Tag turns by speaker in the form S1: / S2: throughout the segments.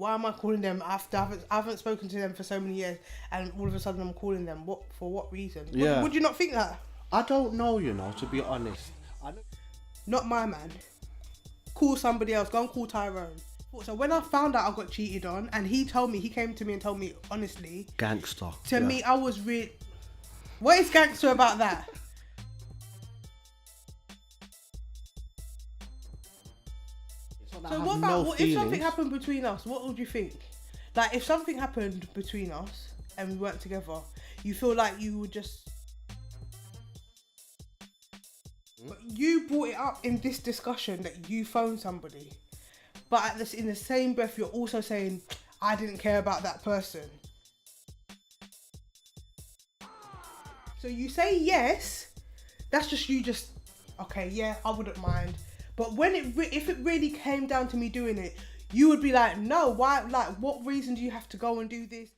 S1: why am I calling them after I haven't spoken to them for so many years, and all of a sudden I'm calling them? For what reason?
S2: Yeah.
S1: Would you not think that?
S2: I don't know, to be honest.
S1: Not my man. Call somebody else. Go and call Tyrone. So when I found out I got cheated on, and he came to me and told me honestly,
S2: Gangster.
S1: to me, I was really... What is gangster about that? So what about if something happened between us? What would you think? Like if something happened between us and we weren't together, you feel like you would just... But you brought it up in this discussion that you phoned somebody, but in the same breath you're also saying I didn't care about that person. So you say yes, that's just you just okay, yeah, I wouldn't mind. But when if it really came down to me doing it, you would be like, no, why? Like, what reason do you have to go and do this?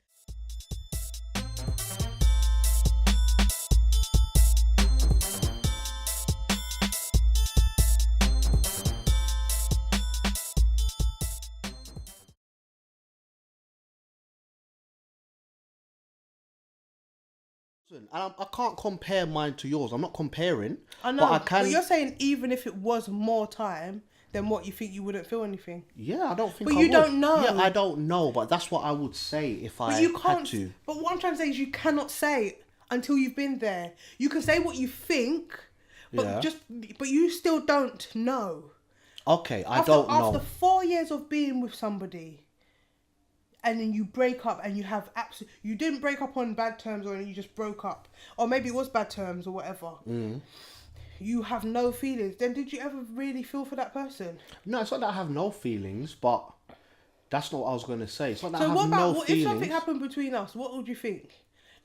S2: And I can't compare mine to yours. I'm not comparing.
S1: I know,
S2: but I can.
S1: But you're saying even if it was more time, then what, you think you wouldn't feel anything?
S2: Yeah, I don't think.
S1: But
S2: I
S1: you
S2: would.
S1: don't know.
S2: Yeah, I don't know, but that's what I would say if I had to.
S1: But what I'm trying to say is you cannot say until you've been there. You can say what you think, but but you still don't know.
S2: Okay, I don't know.
S1: After 4 years of being with somebody, and then you break up and you have you didn't break up on bad terms, or you just broke up, or maybe it was bad terms or whatever. You have no feelings. Then did you ever really feel for that person?
S2: No, it's not that I have no feelings, but that's not what I was going to say. It's not that I have
S1: what about
S2: no feelings.
S1: if something happened between us? What would you think?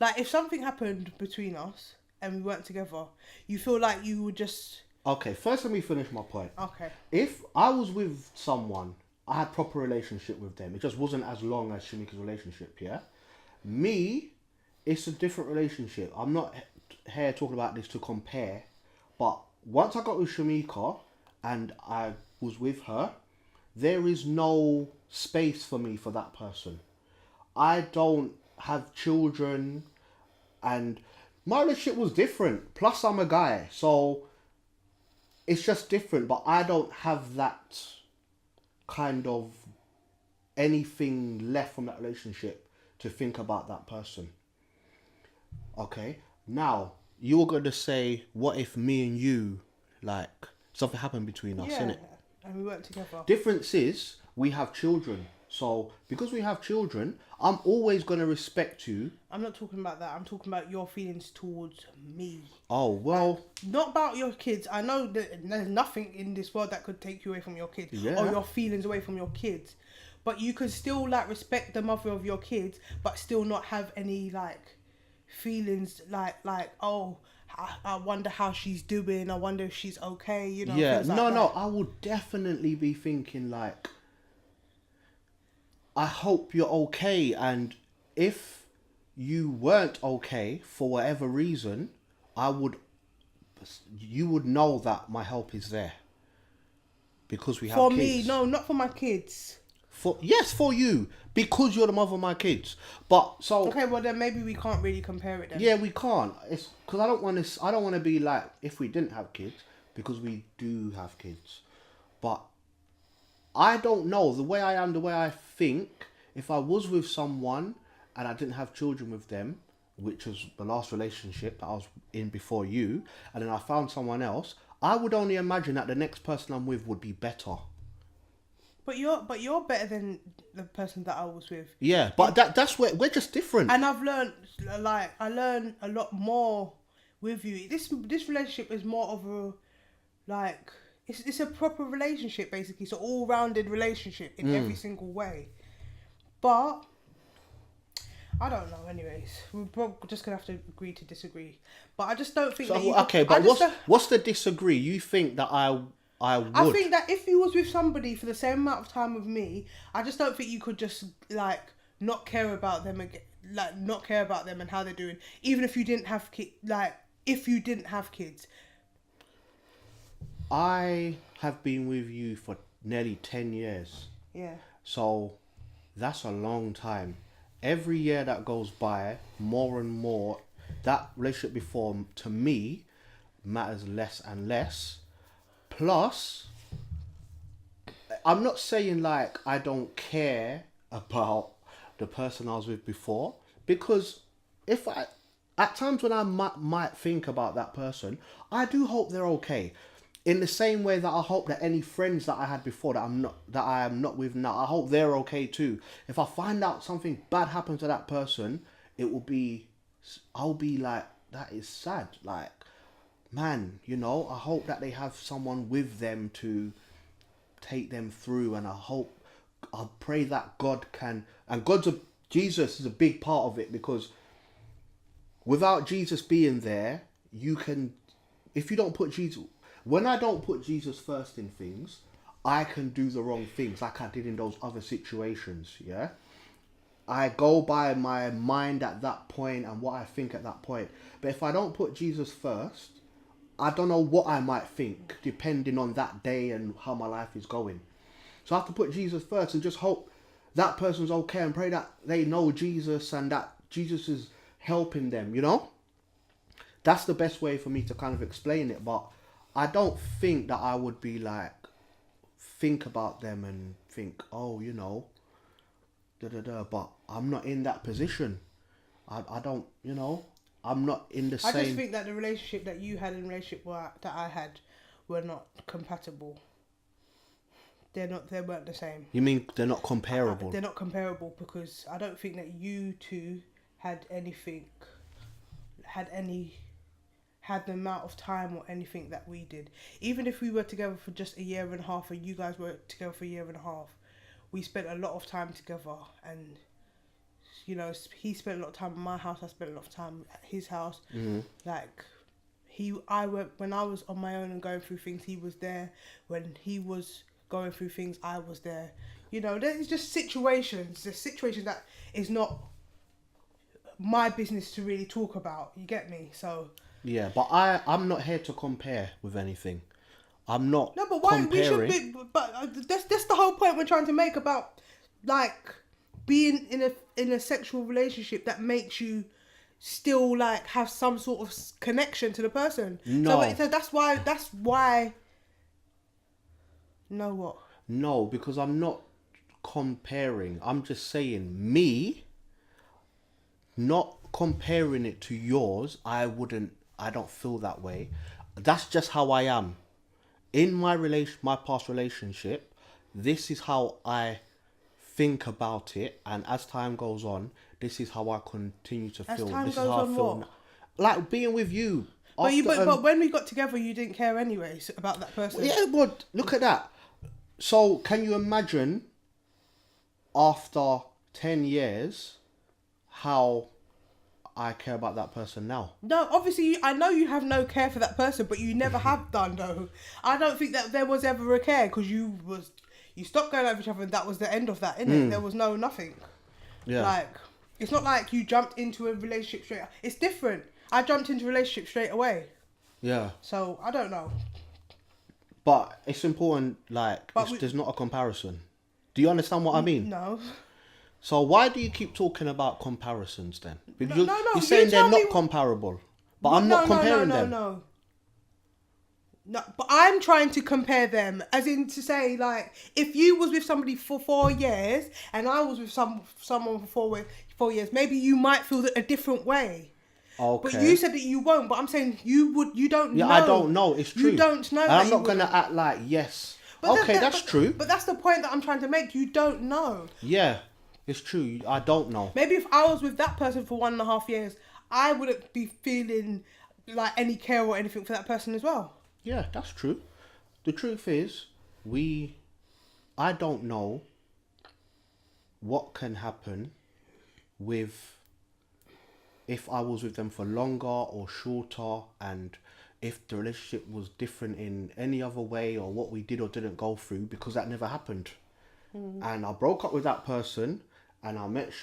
S1: Like if something happened between us and we weren't together, you feel like you would just...
S2: Okay, first let me finish my point.
S1: Okay.
S2: If I was with someone, I had proper relationship with them. It just wasn't as long as Shamika's relationship, yeah? Me, it's a different relationship. I'm not here talking about this to compare, but once I got with Shamika and I was with her, there is no space for me for that person. I don't have children, and my relationship was different. Plus I'm a guy, so it's just different, but I don't have that kind of anything left from that relationship to think about that person. Okay, now you were going to say, what if me and you, like, something happened between us, innit?
S1: And we weren't together.
S2: Difference is we have children, so because we have children, I'm always going to respect you.
S1: I'm not talking about that. I'm talking about your feelings towards me.
S2: Oh, well...
S1: Not about your kids. I know that there's nothing in this world that could take you away from your kids.
S2: Yeah.
S1: Or your feelings away from your kids. But you could still, like, respect the mother of your kids, but still not have any, like, feelings like oh, I wonder how she's doing. I wonder if she's okay, you know.
S2: Yeah,
S1: no,
S2: I would definitely be thinking, like, I hope you're okay, and if you weren't okay for whatever reason, you would know that my help is there. Because we have kids. For me,
S1: no, not for my kids.
S2: Yes, for you, because you're the mother of my kids. But so
S1: okay, well then maybe we can't really compare it then.
S2: Yeah, we can't. It's because I don't want to be like if we didn't have kids, because we do have kids. But I don't know, the way I am, the way I think, if I was with someone and I didn't have children with them, which was the last relationship that I was in before you, and then I found someone else, I would only imagine that the next person I'm with would be better.
S1: But you're better than the person that I was with.
S2: Yeah, but that's where we're just different.
S1: And I've learned, like, I learn a lot more with you. This relationship is more of a, like, it's a proper relationship basically. It's an all-rounded relationship in every single way. But I don't know. Anyways, we're probably just gonna have to agree to disagree. But I just don't think.
S2: What's the disagree? You think that I would?
S1: I think that if you was with somebody for the same amount of time with me, I just don't think you could just like not care about them again, like not care about them and how they're doing, even if you didn't have kids. Like if you didn't have kids.
S2: I have been with you for nearly 10 years.
S1: Yeah.
S2: So that's a long time. Every year that goes by, more and more, that relationship before, to me, matters less and less. Plus, I'm not saying like I don't care about the person I was with before, because if I, at times when I might think about that person, I do hope they're okay. In the same way that I hope that any friends that I had before that I am not with now, I hope they're okay too. If I find out something bad happened to that person, I'll be like, that is sad. Like, man, I hope that they have someone with them to take them through, and I pray that God can, and Jesus is a big part of it, because without Jesus being there, if you don't put Jesus, when I don't put Jesus first in things, I can do the wrong things like I did in those other situations, yeah? I go by my mind at that point and what I think at that point. But if I don't put Jesus first, I don't know what I might think, depending on that day and how my life is going. So I have to put Jesus first and just hope that person's okay, and pray that they know Jesus and that Jesus is helping them, That's the best way for me to kind of explain it. But I don't think that I would be like, think about them and think, oh, but I'm not in that position. I don't, I'm not in the same.
S1: I just think that the relationship that you had and the relationship that I had were not compatible. They weren't the same.
S2: You mean they're not comparable?
S1: They're not comparable because I don't think that you two had the amount of time or anything that we did. Even if we were together for just a year and a half, and you guys were together for a year and a half, we spent a lot of time together, and he spent a lot of time at my house, I spent a lot of time at his house.
S2: Mm-hmm.
S1: Like when I was on my own and going through things, he was there. When he was going through things, I was there. There's just situations. There's situations that is not my business to really talk about. You get me? So
S2: yeah, but I'm not here to compare with anything. I'm not.
S1: No, but why
S2: comparing.
S1: we should be? But that's the whole point we're trying to make about like being in a sexual relationship that makes you still like have some sort of connection to the person.
S2: No,
S1: so that's why. No, what?
S2: No, because I'm not comparing. I'm just saying me. Not comparing it to yours. I don't feel that way. That's just how I am. In my past relationship, this is how I think about it, and as time goes on, this is how I continue to feel.
S1: As time
S2: this
S1: goes
S2: is how
S1: on,
S2: I feel.
S1: what?
S2: Like being with you.
S1: But when we got together, you didn't care anyways about that person.
S2: Yeah, but look at that. So can you imagine after 10 years how I care about that person now?
S1: No, obviously, I know you have no care for that person, but you never have done, though. I don't think that there was ever a care, because you stopped going over each other, and that was the end of that, innit? There was nothing.
S2: Yeah.
S1: Like, it's not like you jumped into a relationship straight. It's different. I jumped into a relationship straight away.
S2: Yeah.
S1: So, I don't know.
S2: But it's important, there's not a comparison. Do you understand what I mean?
S1: No.
S2: So why do you keep talking about comparisons then? Because
S1: No,
S2: you're saying they're not comparable. But I'm not comparing them.
S1: No, but I'm trying to compare them, as in to say, like, if you was with somebody for 4 years and I was with someone for 4 years, maybe you might feel a different way.
S2: Okay.
S1: But you said that you won't. But I'm saying you don't know.
S2: Yeah, I don't know. It's true.
S1: You don't know.
S2: And I'm not going to act like, yes.
S1: But
S2: that's true.
S1: But that's the point that I'm trying to make. You don't know.
S2: Yeah, it's true. I don't know.
S1: Maybe if I was with that person for 1.5 years, I wouldn't be feeling like any care or anything for that person as well.
S2: Yeah, that's true. The truth is, I don't know what can happen if I was with them for longer or shorter, and if the relationship was different in any other way, or what we did or didn't go through, because that never happened. And I broke up with that person, and I met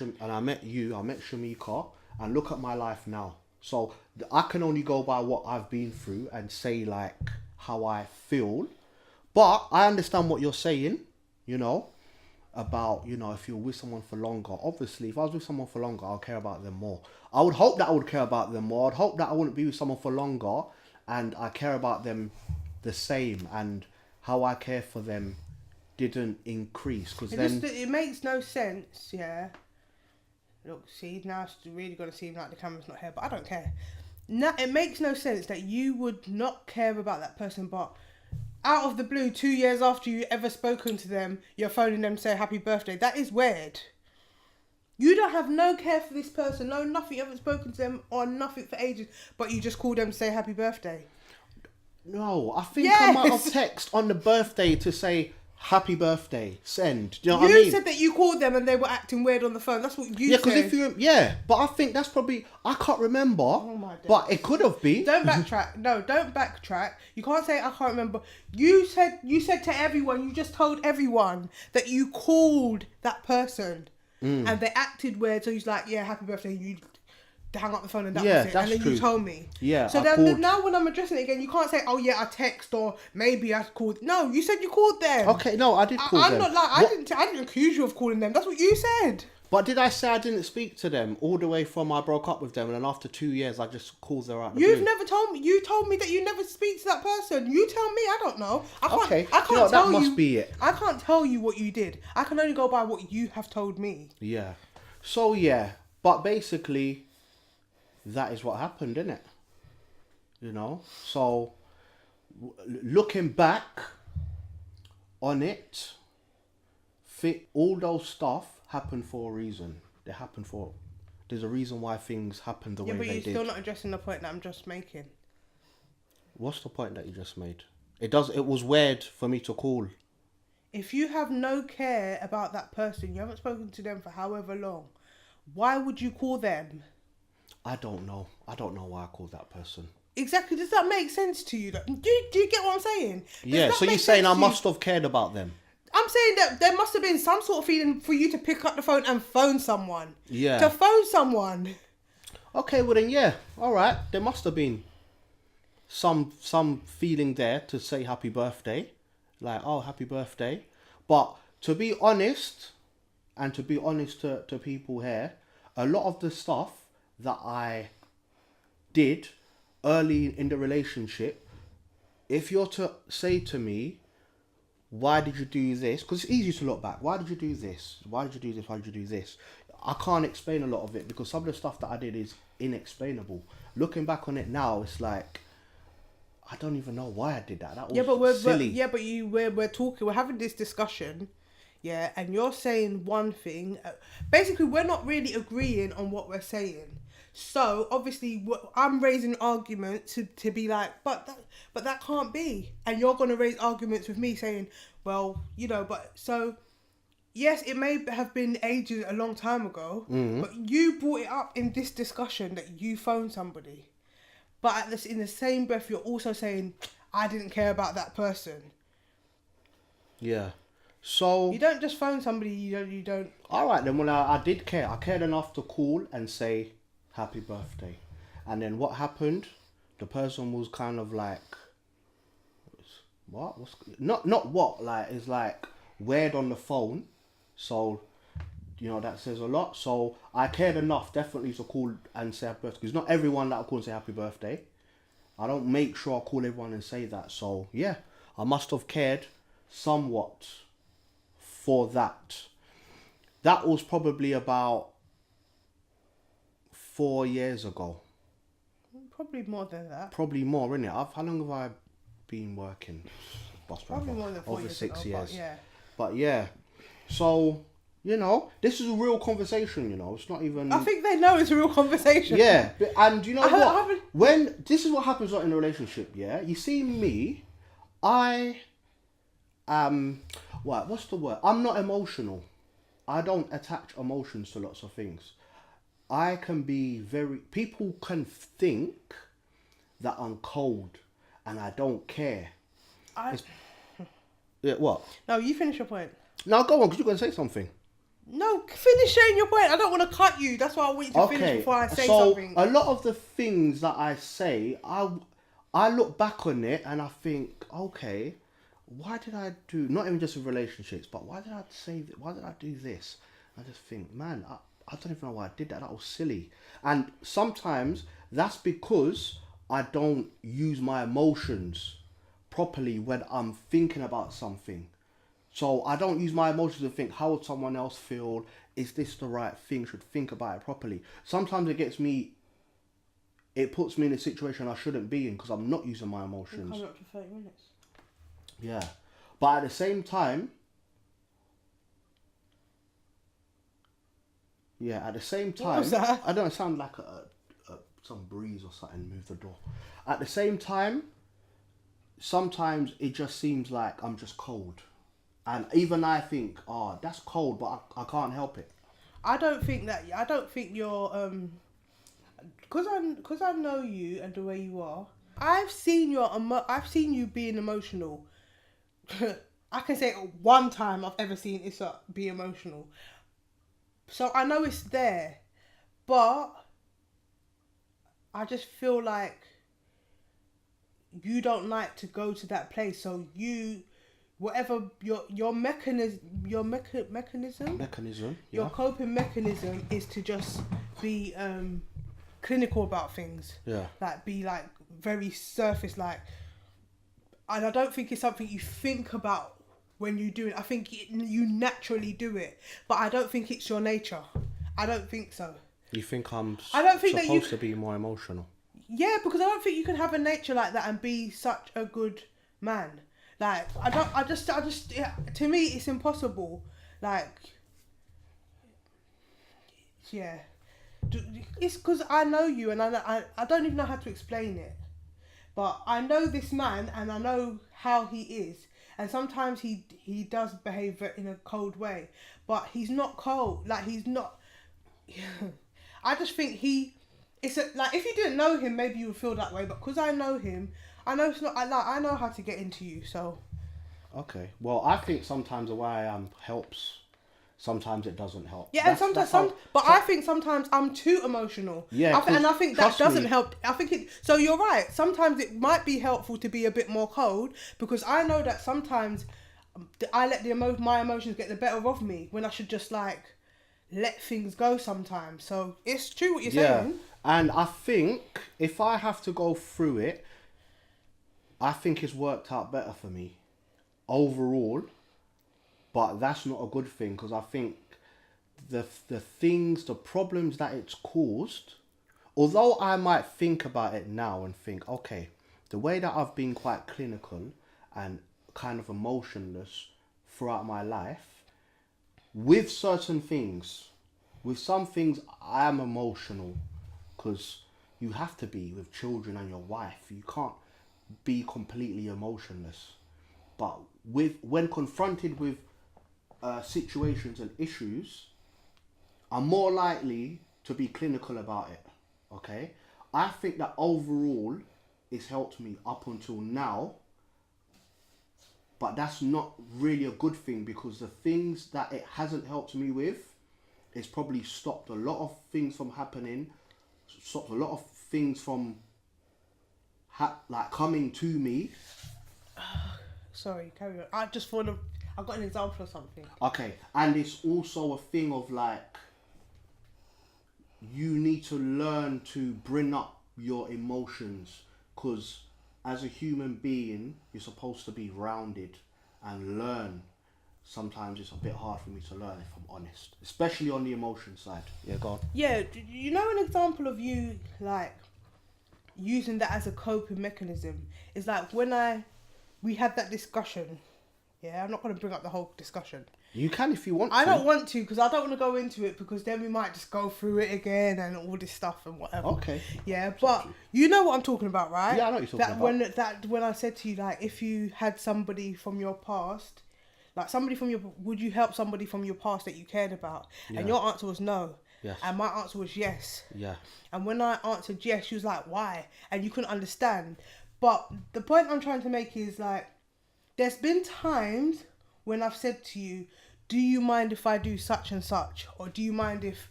S2: you, I met Shamika, and look at my life now. So I can only go by what I've been through and say like how I feel. But I understand what you're saying, about, you know, if you're with someone for longer. Obviously, if I was with someone for longer, I'll care about them more. I would hope that I would care about them more. I'd hope that I wouldn't be with someone for longer and I care about them the same, and how I care for them didn't increase. Because then
S1: it makes no sense, yeah. Look, see, now it's really going to seem like the camera's not here, but I don't care. No, it makes no sense that you would not care about that person, but out of the blue, 2 years after you ever spoken to them, you're phoning them to say happy birthday. That is weird. You don't have no care for this person, no nothing. You haven't spoken to them or nothing for ages, but you just call them to say happy birthday.
S2: No, I think I might have text on the birthday to say happy birthday, send. Do you know what I mean?
S1: You said that you called them and they were acting weird on the phone. That's what you said.
S2: Yeah, because if you... Yeah, but I think that's probably... I can't remember.
S1: Oh my days.
S2: But it could have been.
S1: Don't backtrack. No, don't backtrack. You can't say I can't remember. You said to everyone, you just told everyone that you called that person and they acted weird. So he's like, yeah, happy birthday. You hang up the phone and that was it.
S2: That's
S1: and then
S2: true.
S1: You told me.
S2: Yeah,
S1: so then now when I'm addressing it again, you can't say, oh yeah, I text or maybe I called. No, you said you called them.
S2: Okay, no, I did call them.
S1: I'm not like, I didn't accuse you of calling them. That's what you said.
S2: But did I say I didn't speak to them all the way from I broke up with them, and then after 2 years I just called her out the
S1: You've
S2: blue?
S1: never told me. You told me that you never speak to that person. You tell me. I don't know. I can't.
S2: Okay,
S1: I can't
S2: you know,
S1: tell
S2: that must be it.
S1: I can't tell you what you did. I can only go by what you have told me.
S2: Yeah. So yeah, but basically, that is what happened, innit? You know. So looking back on it, all those stuff happened for a reason. They happened for... There's a reason why things happened the way they did.
S1: Yeah, but you're still not addressing the point that I'm just making.
S2: What's the point that you just made? It was weird for me to call.
S1: If you have no care about that person, you haven't spoken to them for however long, why would you call them?
S2: I don't know. I don't know why I called that person.
S1: Exactly. Does that make sense to you? Do you get what I'm saying?
S2: Yeah, so you're saying I must have cared about them?
S1: I'm saying that there must have been some sort of feeling for you to pick up the phone and phone someone.
S2: Yeah.
S1: To phone someone.
S2: Okay, well then, yeah. All right. There must have been some feeling there to say happy birthday. Like, oh, happy birthday. But to be honest, and to be honest to people here, a lot of the stuff that I did early in the relationship, if you're to say to me, why did you do this? Because it's easy to look back. Why did you do this? Why did you do this? Why did you do this? I can't explain a lot of it because some of the stuff that I did is inexplainable. Looking back on it now, it's like, I don't even know why I did that. That was silly.
S1: We're having this discussion, yeah, and you're saying one thing. Basically, we're not really agreeing on what we're saying. So obviously, I'm raising arguments to be like, but that can't be, and you're gonna raise arguments with me saying, well, you know, but so. Yes, it may have been ages, a long time ago, but you brought it up in this discussion that you phoned somebody. But in the same breath, you're also saying, I didn't care about that person.
S2: Yeah. So...
S1: You don't just phone somebody, you don't...
S2: Alright then, well, I did care. I cared enough to call and say, happy birthday. And then what happened? The person was kind of like... What? Not what, like, it's like weird on the phone. So, you know, that says a lot. So, I cared enough, definitely, to call and say happy birthday. Because not everyone that I call and say happy birthday. I don't make sure I call everyone and say that. So, yeah, I must have cared somewhat for that. That was probably about 4 years ago.
S1: Probably more than that.
S2: Probably more, innit? How long have I been working?
S1: Probably more than 4
S2: over
S1: years
S2: 6
S1: ago,
S2: years.
S1: But yeah.
S2: But yeah. So, you know, this is a real conversation, you know. It's not even...
S1: I think they know it's a real conversation.
S2: Yeah. And you know what? When... This is what happens in a relationship, yeah? You see me, I am... What's the word? I'm not emotional. I don't attach emotions to lots of things. I can be very... People can think that I'm cold and I don't care. Yeah, what?
S1: No, you finish your point.
S2: No, go on, because you're going to say something.
S1: No, finish saying your point. I don't want to cut you. That's why I want you to finish before I say something.
S2: So, a lot of the things that I say, I look back on it and I think, okay, why did I do, not even just with relationships, but why did I say that? Why did I do this? I just think, man, I don't even know why I did that. That was silly. And sometimes that's because I don't use my emotions properly when I'm thinking about something. So I don't use my emotions to think, how would someone else feel? Is this the right thing? Should think about it properly. Sometimes it puts me in a situation I shouldn't be in because I'm not using my emotions.
S1: Coming up to 30 minutes.
S2: Yeah. But at the same time,
S1: What was that?
S2: I don't sound like some breeze or something, move the door. At the same time, sometimes it just seems like I'm just cold. And even I think, oh, that's cold, but I can't help it.
S1: I don't think you're because I know you and the way you are. I've seen you being emotional. I can say one time I've ever seen Issa be emotional. So I know it's there, but I just feel like you don't like to go to that place. So whatever your mechanism, your coping mechanism is to just be clinical about things.
S2: Yeah.
S1: Like be like very surface like. And I don't think it's something you think about when you do it. I think you naturally do it, but I don't think it's your nature. I don't think so.
S2: You think
S1: I don't think
S2: supposed to be more emotional?
S1: Yeah, because I don't think you can have a nature like that and be such a good man. Like I just yeah, to me it's impossible. Like yeah, it's because I know you and I don't even know how to explain it. But I know this man and I know how he is. And sometimes he does behave in a cold way. But he's not cold. Like, he's not... I just think like, if you didn't know him, maybe you would feel that way. But because I know him, I know it's not... I know how to get into you, so...
S2: Okay. Well, I think sometimes the way I am helps. Sometimes it doesn't help.
S1: Yeah, and sometimes I think sometimes I'm too emotional.
S2: Yeah,
S1: and I think that doesn't
S2: me.
S1: help. I think it. So you're right. Sometimes it might be helpful to be a bit more cold because I know that sometimes I let my emotions get the better of me when I should just like let things go sometimes. So it's true what you're saying.
S2: And I think if I have to go through it, I think it's worked out better for me overall. But that's not a good thing because I think the problems that it's caused, although I might think about it now and think, okay, the way that I've been quite clinical and kind of emotionless throughout my life, with certain things, with some things I am emotional because you have to be with children and your wife. You can't be completely emotionless. But when confronted with situations and issues, I'm more likely to be clinical about it. Okay, I think that overall it's helped me up until now, but that's not really a good thing because the things that it hasn't helped me with, it's probably stopped a lot of things from happening, stopped a lot of things from like coming to me.
S1: Sorry, carry on. I got an example of something.
S2: Okay, and it's also a thing of like, you need to learn to bring up your emotions because as a human being, you're supposed to be rounded and learn. Sometimes it's a bit hard for me to learn if I'm honest, especially on the emotion side. Yeah, go on. Yeah,
S1: you know an example of you like using that as a coping mechanism is like when we had that discussion. Yeah, I'm not going to bring up the whole discussion.
S2: You can if you want to.
S1: I don't want to because I don't want to go into it because then we might just go through it again and all this stuff and whatever.
S2: Okay.
S1: Yeah, but you know what I'm talking about, right?
S2: Yeah, I know what you're talking
S1: about. When I said to you, like, if you had somebody from your past, like would you help somebody from your past that you cared about? Yeah. And your answer was no.
S2: Yes.
S1: And my answer was yes.
S2: Yeah.
S1: And when I answered yes, she was like, why? And you couldn't understand. But the point I'm trying to make is like, there's been times when I've said to you, do you mind if I do such and such? Or do you mind if,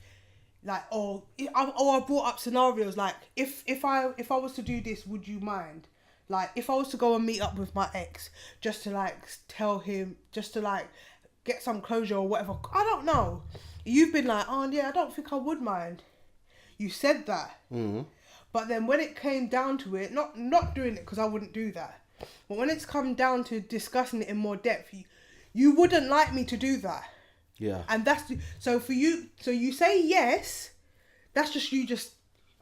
S1: like, or I brought up scenarios like, if I was to do this, would you mind? Like, if I was to go and meet up with my ex, just to like tell him, just to like get some closure or whatever, I don't know. You've been like, oh yeah, I don't think I would mind. You said that. But then when it came down to it, not doing it because I wouldn't do that, but when it's come down to discussing it in more depth, you wouldn't like me to do that.
S2: Yeah.
S1: And so for you, so you say yes, that's just you just,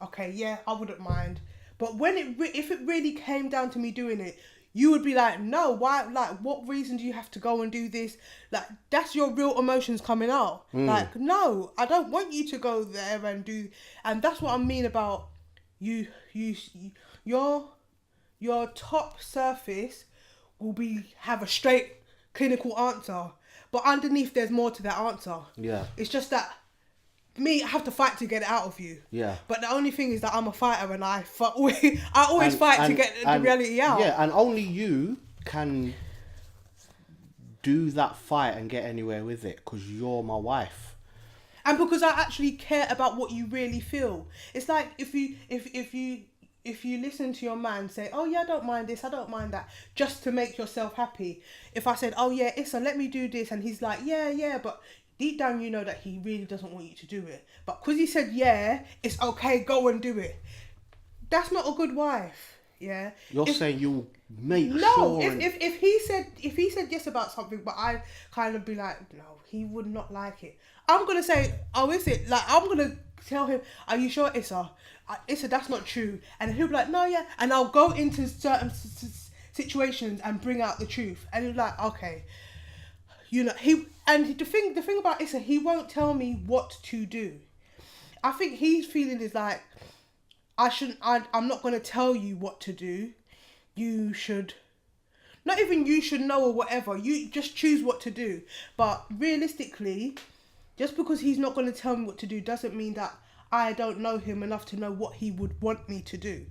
S1: okay, yeah, I wouldn't mind. But when if it really came down to me doing it, you would be like, no, why? Like, what reason do you have to go and do this? Like, that's your real emotions coming out. Like, no, I don't want you to go there and do. And that's what I mean about your top surface will have a straight clinical answer, but underneath there's more to that answer.
S2: Yeah.
S1: It's just that I have to fight to get it out of you.
S2: Yeah.
S1: But the only thing is that I'm a fighter and I always fight to get the reality out.
S2: Yeah, and only you can do that fight and get anywhere with it because you're my wife.
S1: And because I actually care about what you really feel. It's like if you listen to your man say, oh yeah, I don't mind this, I don't mind that, just to make yourself happy. If I said, oh yeah, Issa, let me do this, and he's like, yeah, but deep down you know that he really doesn't want you to do it. But because he said, yeah, it's okay, go and do it. That's not a good wife. Yeah.
S2: You're saying you'll make sure.
S1: No, if he said yes about something, but I kind of be like, no, he would not like it. I'm gonna say, oh, is it? Like, I'm gonna tell him, are you sure, Issa? Issa, that's not true. And he'll be like, no, yeah. And I'll go into certain situations and bring out the truth. And he'll be like, okay, you know, the thing about Issa, he won't tell me what to do. I think his feeling is like, I'm not gonna tell you what to do. You should. Not even you should know or whatever. You just choose what to do. But realistically, just because he's not going to tell me what to do doesn't mean that I don't know him enough to know what he would want me to do.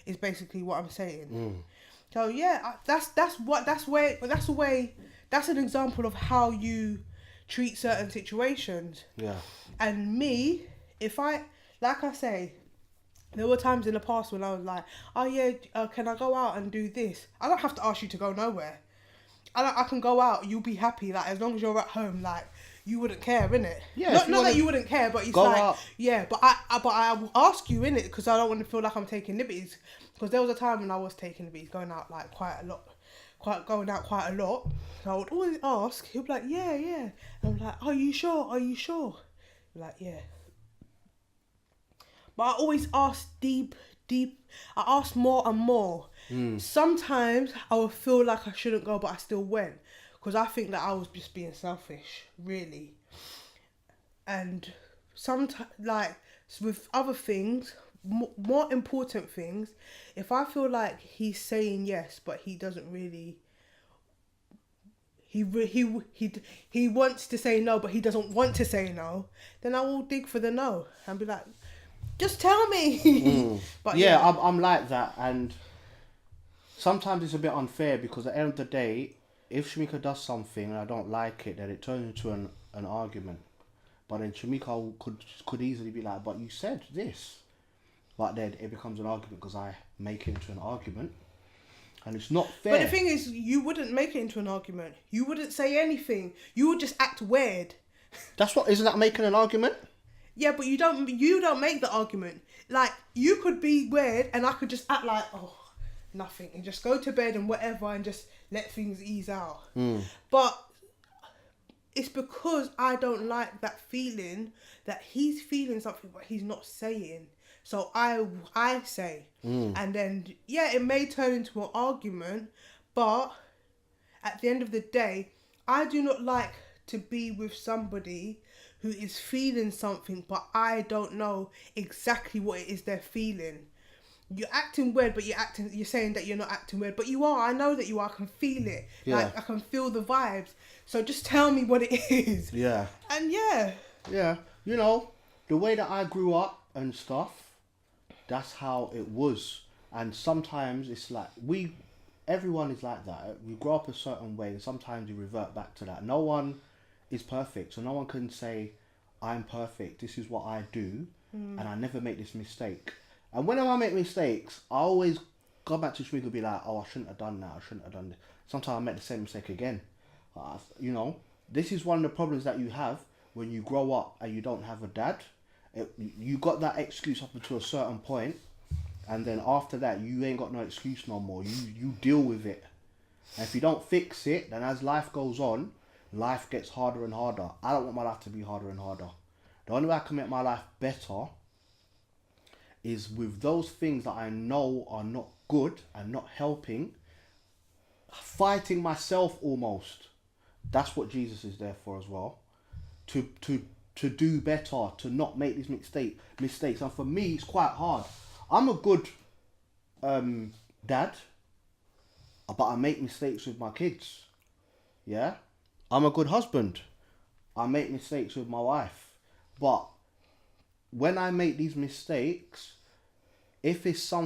S1: Is basically what I'm saying. So yeah, that's an example of how you treat certain situations.
S2: Yeah.
S1: And me, like I say, there were times in the past when I was like, oh yeah, can I go out and do this? I don't have to ask you to go nowhere. I can go out, you'll be happy, like, as long as you're at home, like, you wouldn't care, innit?
S2: Yeah.
S1: Not that you wouldn't care, but it's like,
S2: out.
S1: Yeah, but I will ask you, innit? Because I don't want to feel like I'm taking liberties. Because there was a time when I was taking liberties, going out like quite a lot. So I would always ask, he'll be like, yeah. And I'm like, are you sure? Like, yeah. But I always ask deep. I ask more and more. Sometimes I would feel like I shouldn't go, but I still went. Because I think that I was just being selfish, really. And sometimes, like, with other things, more important things, if I feel like he's saying yes, but he doesn't really... He wants to say no, but he doesn't want to say no, then I will dig for the no and be like, just tell me. But
S2: yeah, I'm like that, and sometimes it's a bit unfair because at the end of the day, if Shamika does something and I don't like it, then it turns into an argument. But then Shamika could easily be like, but you said this. But then it becomes an argument because I make it into an argument. And it's not fair.
S1: But the thing is, you wouldn't make it into an argument. You wouldn't say anything. You would just act weird.
S2: Isn't that making an argument?
S1: Yeah, but you don't make the argument. Like, you could be weird and I could just act like, oh, nothing. And just go to bed and whatever and just let things ease out. But it's because I don't like that feeling that he's feeling something but he's not saying. So I say. And then, yeah, it may turn into an argument, but at the end of the day, I do not like to be with somebody who is feeling something, but I don't know exactly what it is they're feeling. You're acting weird, but you're saying that you're not acting weird, but you are. I know that you are. I can feel it.
S2: Yeah.
S1: Like, I can feel the vibes. So just tell me what it is.
S2: Yeah.
S1: And yeah.
S2: Yeah. You know, the way that I grew up and stuff, that's how it was. And sometimes it's like, everyone is like that. We grow up a certain way and sometimes you revert back to that. No one is perfect. So no one can say, I'm perfect. This is what I do. And I never make this mistake. And whenever I make mistakes, I always go back to Shamika and be like, oh, I shouldn't have done that. I shouldn't have done this. Sometimes I make the same mistake again. You know, this is one of the problems that you have when you grow up and you don't have a dad. You got that excuse up until a certain point, and then after that, you ain't got no excuse no more. You deal with it. And if you don't fix it, then as life goes on, life gets harder and harder. I don't want my life to be harder and harder. The only way I can make my life better is with those things that I know are not good and not helping, fighting myself almost. That's what Jesus is there for as well. To do better, to not make these mistakes. And for me, it's quite hard. I'm a good dad, but I make mistakes with my kids. Yeah? I'm a good husband. I make mistakes with my wife. But when I make these mistakes, if it's a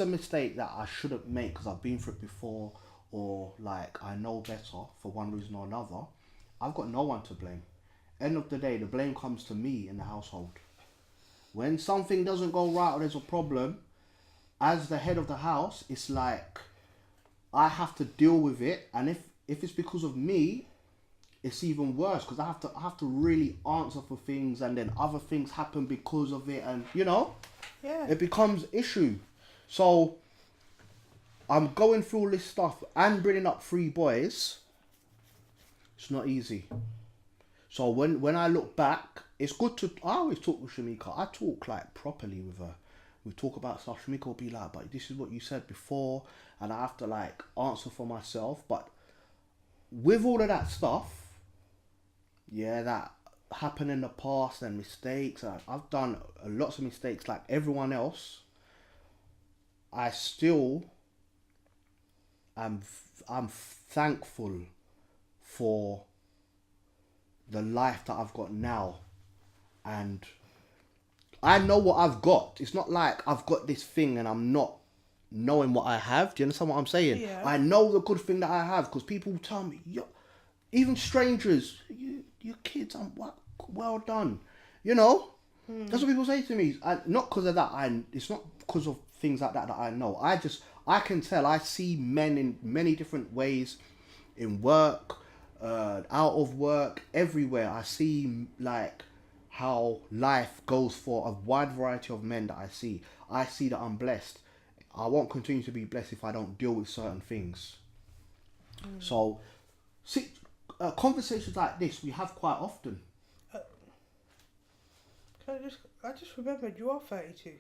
S2: mistake that I shouldn't make because I've been through it before, or like I know better for one reason or another, I've got no one to blame. End of the day, the blame comes to me in the household. When something doesn't go right or there's a problem, as the head of the house, it's like I have to deal with it. And if it's because of me, it's even worse because I have to really answer for things, and then other things happen because of it, and it becomes issue. So I'm going through all this stuff and bringing up 3 boys. It's not easy. So when I look back, it's good to... I always talk with Shamika. I talk like properly with her. We talk about stuff. Shamika will be like, but this is what you said before. And I have to like answer for myself. But with all of that stuff, that happened in the past and mistakes. I've done lots of mistakes like everyone else. I still I'm thankful for the life that I've got now, and I know what I've got. It's not like I've got this thing and I'm not knowing what I have. Do you understand what I'm saying?
S1: Yeah.
S2: I know the good thing that I have because people tell me, even strangers, your kids, well done. You know, that's what people say to me. Not because of that. It's not because of things like that I know. I can tell. I see men in many different ways, in work, out of work, everywhere. I see like how life goes for a wide variety of men that I see. I see that I'm blessed. I won't continue to be blessed if I don't deal with certain things. So, see, conversations like this we have quite often.
S1: I just remembered you are 32.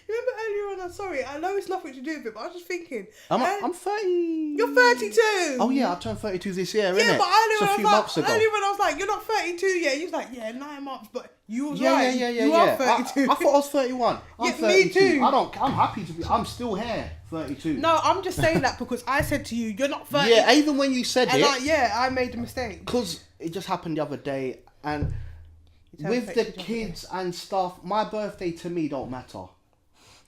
S1: You remember earlier on? I'm sorry, I know it's nothing to do with it, but I was just thinking.
S2: I'm 30.
S1: You're 32.
S2: Oh yeah, I turned 32 this year, innit?
S1: Yeah, but
S2: It's a few months ago.
S1: earlier when I was like, you're not 32 yet. You was like, 9 months, but you was
S2: Yeah.
S1: right. You are 32.
S2: I thought I was 31. I'm 32.
S1: Me too.
S2: I'm happy to be. I'm still here. 32.
S1: No, I'm just saying that because I said to you, you're not 30.
S2: Yeah, even when you said
S1: and
S2: it.
S1: I made a mistake.
S2: Because it just happened the other day, and with the kids and stuff, my birthday to me don't matter.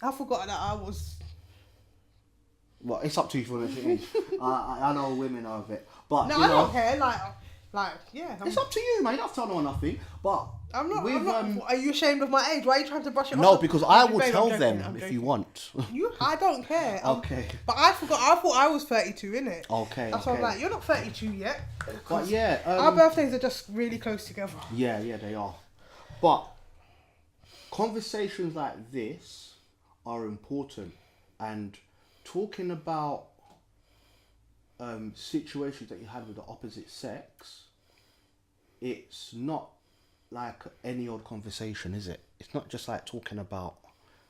S1: I forgot that I was...
S2: Well, it's up to you for what it is. I know women are of it. But,
S1: No, I don't care.
S2: It's up to you, man. You don't have to tell no one nothing. But
S1: I'm not. Are you ashamed of my age? Why are you trying to brush it off?
S2: No, because I will
S1: Babe,
S2: tell
S1: I'm
S2: them
S1: joking,
S2: if you want.
S1: I don't care.
S2: Okay.
S1: But I forgot. I thought I was 32, innit?
S2: Okay.
S1: That's why I'm like, you're not 32 yet.
S2: But yeah,
S1: our birthdays are just really close together.
S2: Yeah, they are. But conversations like this are important, and talking about situations that you had with the opposite sex, it's not like any old conversation, is it? It's not just like talking about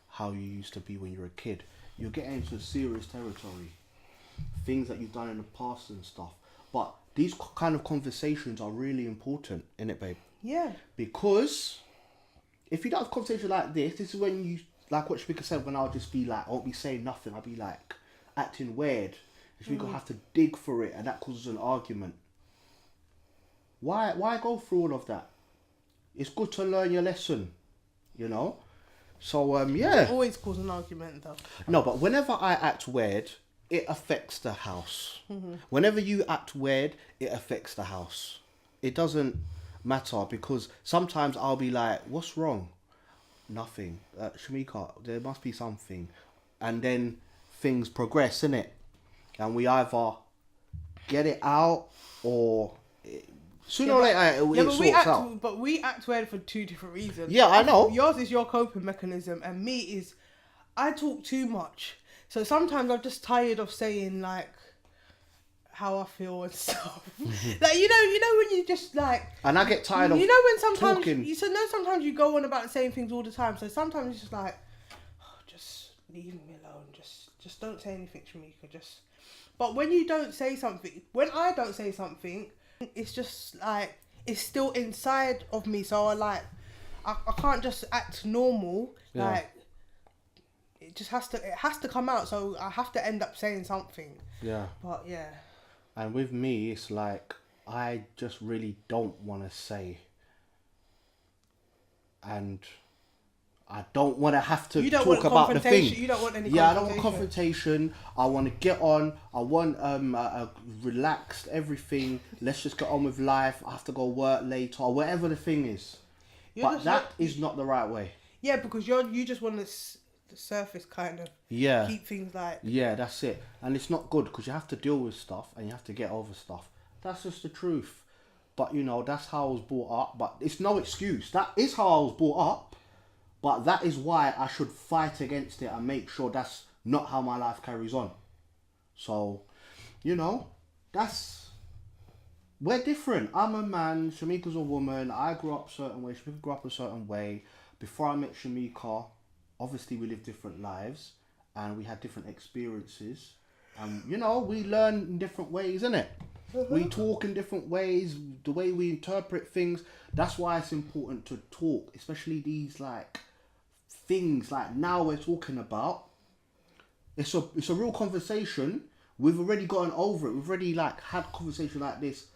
S2: how you used to be when you were a kid. You're getting into serious territory, things that you've done in the past and stuff. But these kind of conversations are really important, innit, babe?
S1: Yeah. Because
S2: if you don't have a conversation like this is when you, like what Shamika said, when I'll just be like, I won't be saying nothing, I'll be like acting weird. Shamika will have to dig for it, and that causes an argument. Why go through all of that? It's good to learn your lesson, you know? So, yeah.
S1: It always cause an argument, though.
S2: No, but whenever I act weird, it affects the house. Mm-hmm. Whenever you act weird, it affects the house. It doesn't matter, because sometimes I'll be like, what's wrong? nothing. Shamika, there must be something. And then things progress, innit? And we either get it out or sooner or later it sorts out.
S1: But we act weird for two different reasons.
S2: Yeah, I know.
S1: Yours is your coping mechanism, and me is I talk too much. So sometimes I'm just tired of saying like how I feel and stuff. Like you know when you just like.
S2: And I get tired of.
S1: You know when sometimes
S2: talking.
S1: Sometimes you go on about the same things all the time. So sometimes it's just like, just leave me alone. Just don't say anything, Shamika. But when you don't say something, when I don't say something, it's just like it's still inside of me. So I can't just act normal.
S2: Yeah.
S1: Like it has to come out. So I have to end up saying something.
S2: Yeah.
S1: But yeah.
S2: And with me, it's like I just really don't want to say, and I don't want to have to talk about the thing.
S1: You don't want any confrontation.
S2: Yeah, I don't want confrontation. I want to get on. I want relaxed everything. Let's just get on with life. I have to go work later or whatever the thing is. But that is not the right way.
S1: Yeah, because you just want the surface kind of.
S2: Yeah.
S1: Keep things like.
S2: Yeah, that's it. And it's not good because you have to deal with stuff and you have to get over stuff. That's just the truth. But that's how I was brought up. But it's no excuse. That is how I was brought up. But that is why I should fight against it and make sure that's not how my life carries on. So, we're different. I'm a man, Shamika's a woman. I grew up a certain way, Shamika grew up a certain way. Before I met Shamika, obviously we lived different lives and we had different experiences. And, we learn in different ways, innit? We talk in different ways, the way we interpret things. That's why it's important to talk, especially these things like now we're talking about. It's a real conversation. We've already gotten over it. We've already had conversation like this.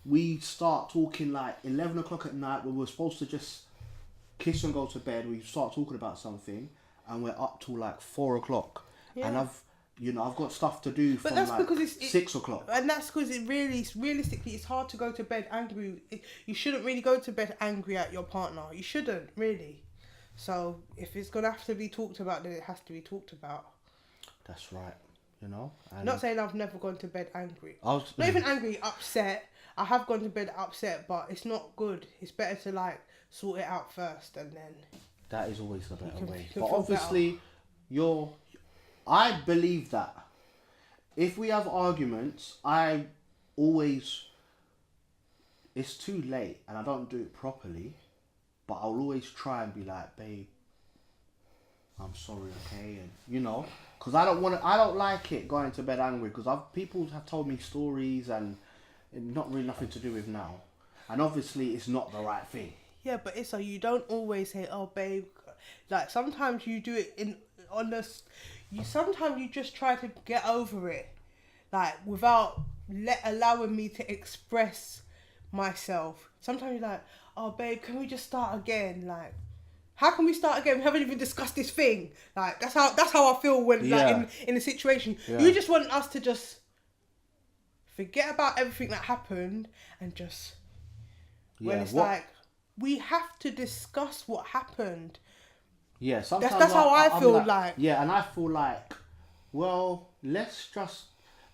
S2: We start talking 11 o'clock at night when we're supposed to just kiss and go to bed. We start talking about something and we're up till 4 o'clock. Yeah. And I've got stuff to do from because it's 6 o'clock.
S1: And that's because realistically, it's hard to go to bed angry. You shouldn't really go to bed angry at your partner. You shouldn't, really. So if it's going to have to be talked about, then it has to be talked about.
S2: That's right, And
S1: not saying I've never gone to bed angry.
S2: Not
S1: even angry, upset. I have gone to bed upset, but it's not good. It's better to sort it out first and then...
S2: That is always the better way. But obviously, I believe that if we have arguments, it's too late and I don't do it properly, but I'll always try and be like, babe, I'm sorry, okay? And, because I don't like it going to bed angry because people have told me stories and not really nothing to do with now. And obviously, it's not the right thing.
S1: Yeah, but it's you don't always say, oh, babe. Sometimes you do it sometimes you just try to get over it. Without allowing me to express myself. Sometimes you're like, oh, babe, can we just start again? How can we start again? We haven't even discussed this thing. That's how I feel when in a situation. Yeah. You just want us to just forget about everything that happened and just when it's we have to discuss what happened.
S2: Yeah, sometimes
S1: that's how I feel like.
S2: Yeah, and I feel well, let's just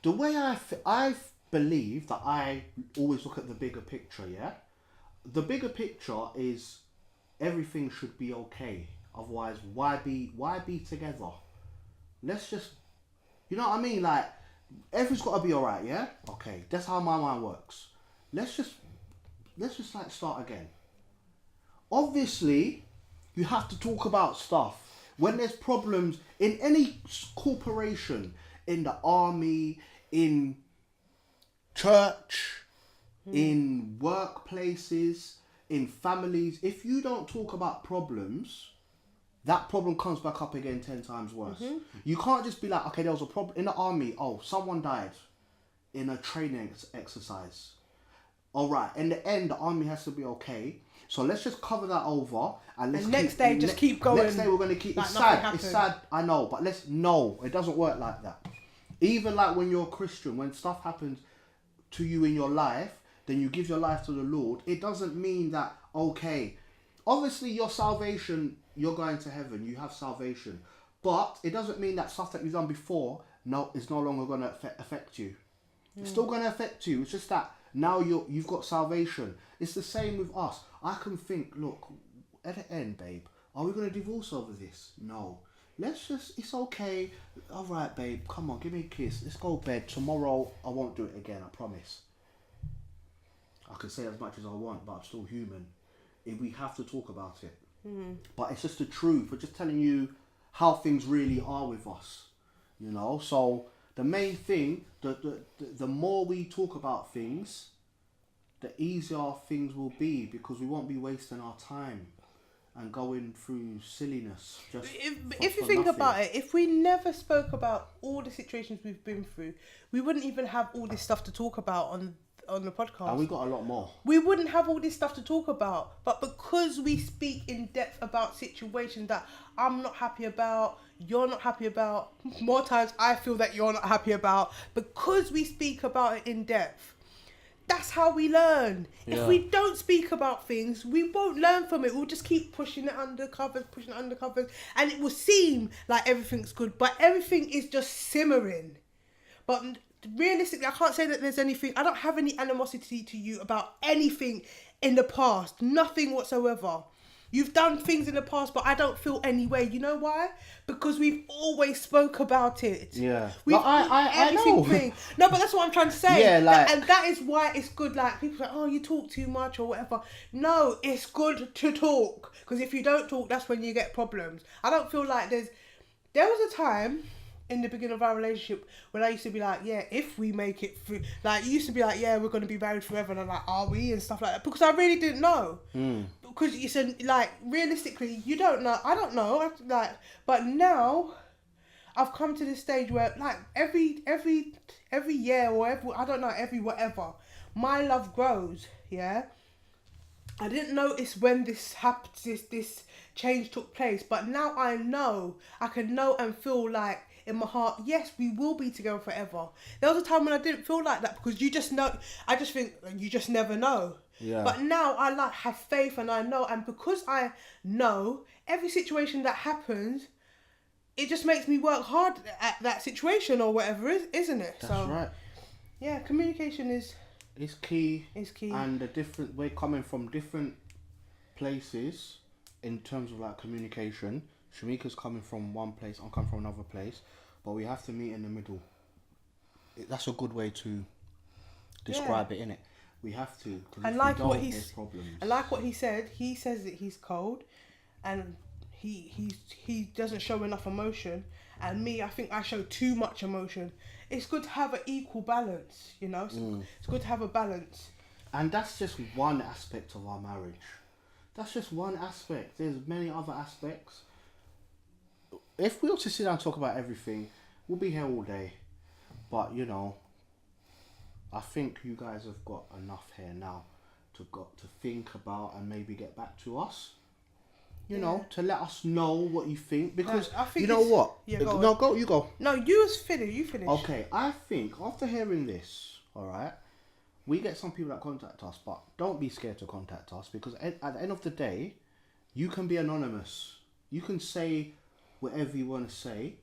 S2: the way I believe that I always look at the bigger picture. Yeah, the bigger picture is everything should be okay. Otherwise, why be together? Let's just, you know what I mean? Everything's got to be alright. Yeah, okay. That's how my mind works. Let's just start again. Obviously, you have to talk about stuff. When there's problems in any corporation, in the army, in church, in workplaces, in families, if you don't talk about problems, that problem comes back up again 10 times worse. Mm-hmm. You can't just be like, okay, there was a problem in the army. Oh, someone died in a training exercise. All right, in the end, the army has to be okay. So let's just cover that over and let's
S1: next day just keep going.
S2: Next day we're going to keep... It's sad. It's sad, I know. But it doesn't work like that. Even when you're a Christian, when stuff happens to you in your life, then you give your life to the Lord. It doesn't mean that, okay, obviously your salvation you're going to heaven, you have salvation. But it doesn't mean that stuff that you've done before is no longer going to affect you. It's still going to affect you. It's just that now you've got salvation. It's the same with us. I can think, look, at the end, babe, are we going to divorce over this? No. It's okay. All right, babe, come on, give me a kiss. Let's go to bed. Tomorrow, I won't do it again, I promise. I can say as much as I want, but I'm still human. We have to talk about it. But it's just the truth. We're just telling you how things really are with us. You know? So, the main thing, the more we talk about things, the easier things will be, because we won't be wasting our time and going through silliness.
S1: If you think about it, if we never spoke about all the situations we've been through, we wouldn't even have all this stuff to talk about on the podcast.
S2: And we got a lot more.
S1: We wouldn't have all this stuff to talk about. But because we speak in depth about situations that I'm not happy about, you're not happy about, more times I feel that you're not happy about, because we speak about it in depth, that's how we learn.
S2: Yeah.
S1: If we don't speak about things, we won't learn from it. We'll just keep pushing it under covers, and it will seem like everything's good, but everything is just simmering. But realistically, I can't say that there's anything. I don't have any animosity to you about anything in the past. Nothing whatsoever. You've done things in the past, but I don't feel any way. You know why? Because we've always spoke about it.
S2: Yeah.
S1: We've
S2: I know.
S1: No, but that's what I'm trying to say.
S2: Yeah, like...
S1: And that is why it's good. Like, people say, oh, you talk too much or whatever. No, it's good to talk. Because if you don't talk, that's when you get problems. I don't feel like there was a time in the beginning of our relationship when I used to be like, yeah, if we make it through, like, you used to be like, yeah, we're going to be married forever, and I'm like, are we, and stuff like that, because I really didn't know. Because you said, like, realistically, you don't know, I don't know, like, but now I've come to this stage where, like, every year or every whatever, my love grows. Yeah, I didn't notice when this happened, this change took place, but now I know, I can know and feel like in my heart, yes, we will be together forever. There was a time when I didn't feel like that, because you just know, I just think you just never know.
S2: Yeah.
S1: But now I like have faith, and I know, and because I know, every situation that happens, it just makes me work hard at that situation or whatever, isn't it?
S2: That's right.
S1: Yeah, communication is
S2: key.
S1: Is key.
S2: And we're coming from different places in terms of like communication. Shamika's coming from one place, I'm coming from another place, but we have to meet in the middle. That's a good way to describe it, innit? We have to, because if we don't, there's problems.
S1: I like what he said. He says that he's cold, and he doesn't show enough emotion. And me, I think I show too much emotion. It's good to have an equal balance, you know. It's good to have a balance.
S2: And that's just one aspect of our marriage. That's just one aspect. There's many other aspects. If we were to sit down and talk about everything, we'll be here all day. But, you know, I think you guys have got enough here now to think about and maybe get back to us. You know, to let us know what you think. Because,
S1: I think
S2: you know what?
S1: Yeah,
S2: you go.
S1: No, you finish.
S2: Okay, I think after hearing this, alright, we get some people that contact us, but don't be scared to contact us, because at the end of the day, you can be anonymous. You can say whatever you want to say,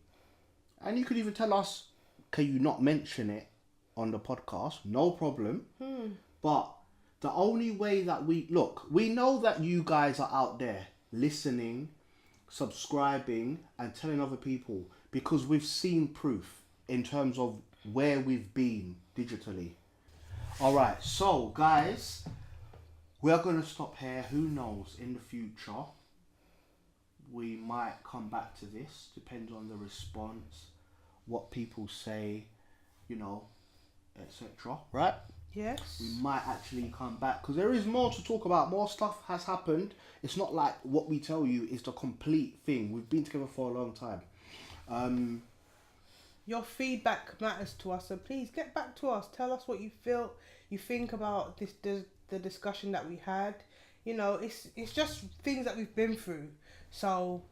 S2: and you could even tell us, can you not mention it on the podcast? No problem. But the only way that we know that you guys are out there listening, subscribing, and telling other people, because we've seen proof in terms of where we've been digitally. Alright, so guys, we're going to stop here. Who knows, in the future we might come back to this, depends on the response, what people say, you know, etc. Right?
S1: Yes.
S2: We might actually come back, because there is more to talk about. More stuff has happened. It's not like what we tell you is the complete thing. We've been together for a long time.
S1: Your feedback matters to us, so please get back to us. Tell us what you feel, you think about the discussion that we had. You know, it's just things that we've been through. So,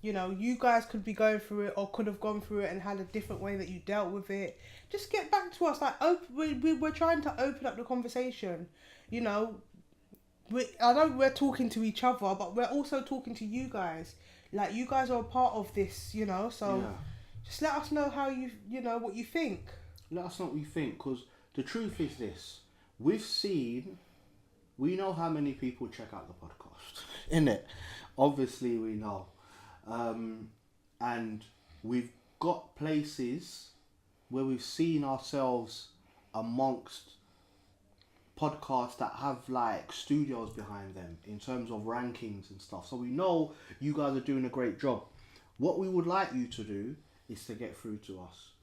S1: you know, you guys could be going through it, or could have gone through it and had a different way that you dealt with it. Just get back to us. Like, we're trying to open up the conversation. You know, I know we're talking to each other, but we're also talking to you guys. Like, you guys are a part of this, you know. So
S2: Yeah.
S1: just let us know how you know what you think.
S2: Let us know what you think, because the truth is this: we know how many people check out the podcast, innit? Obviously, we know, and we've got places where we've seen ourselves amongst podcasts that have like studios behind them in terms of rankings and stuff. So we know you guys are doing a great job. What we would like you to do is to get through to us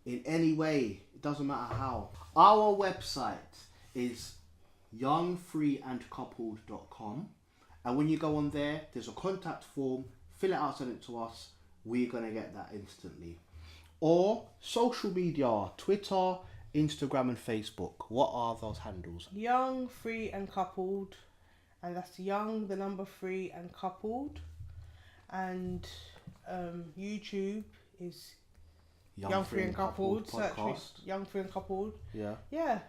S2: in any way. It doesn't matter how. Our website is youngfreeandcoupled.com, and when you go on there, there's a contact form. Fill it out, send it to us. We're gonna get that instantly. Or social media, Twitter, Instagram and Facebook. What are those handles?
S1: Young, free and coupled, and that's young, the number 3 and coupled, and YouTube is Young, Free and Coupled. Search
S2: podcast.
S1: Young, Free and Coupled.
S2: Yeah.
S1: Yeah.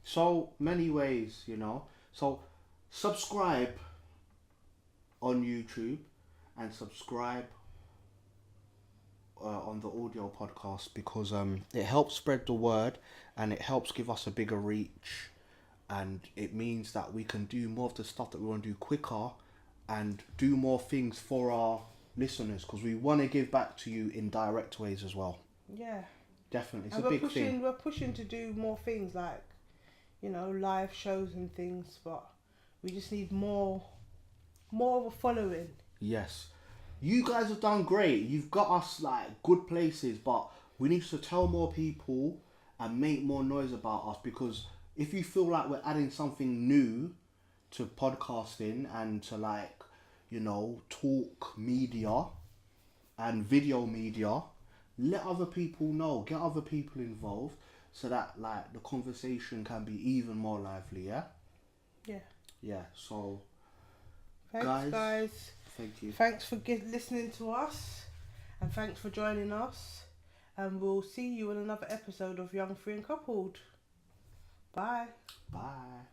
S2: So many ways, you know. So subscribe on YouTube and subscribe on the audio podcast, because it helps spread the word and it helps give us a bigger reach, and it means that we can do more of the stuff that we want to do quicker and do more things for our listeners, because we want to give back to you in direct ways as well.
S1: Yeah.
S2: Definitely. It's
S1: and
S2: a big thing.
S1: We're pushing to do more things like, you know, live shows and things, but we just need more of a following.
S2: Yes. You guys have done great. You've got us like good places, but we need to tell more people and make more noise about us, because if you feel like we're adding something new to podcasting and to, like, you know, talk media and video media, let other people know, get other people involved, so that like the conversation can be even more lively. Yeah. Yeah. So
S1: Thanks, guys.
S2: Thank you.
S1: Thanks for listening to us, and thanks for joining us. And we'll see you in another episode of Young, Free and Coupled. Bye.
S2: Bye.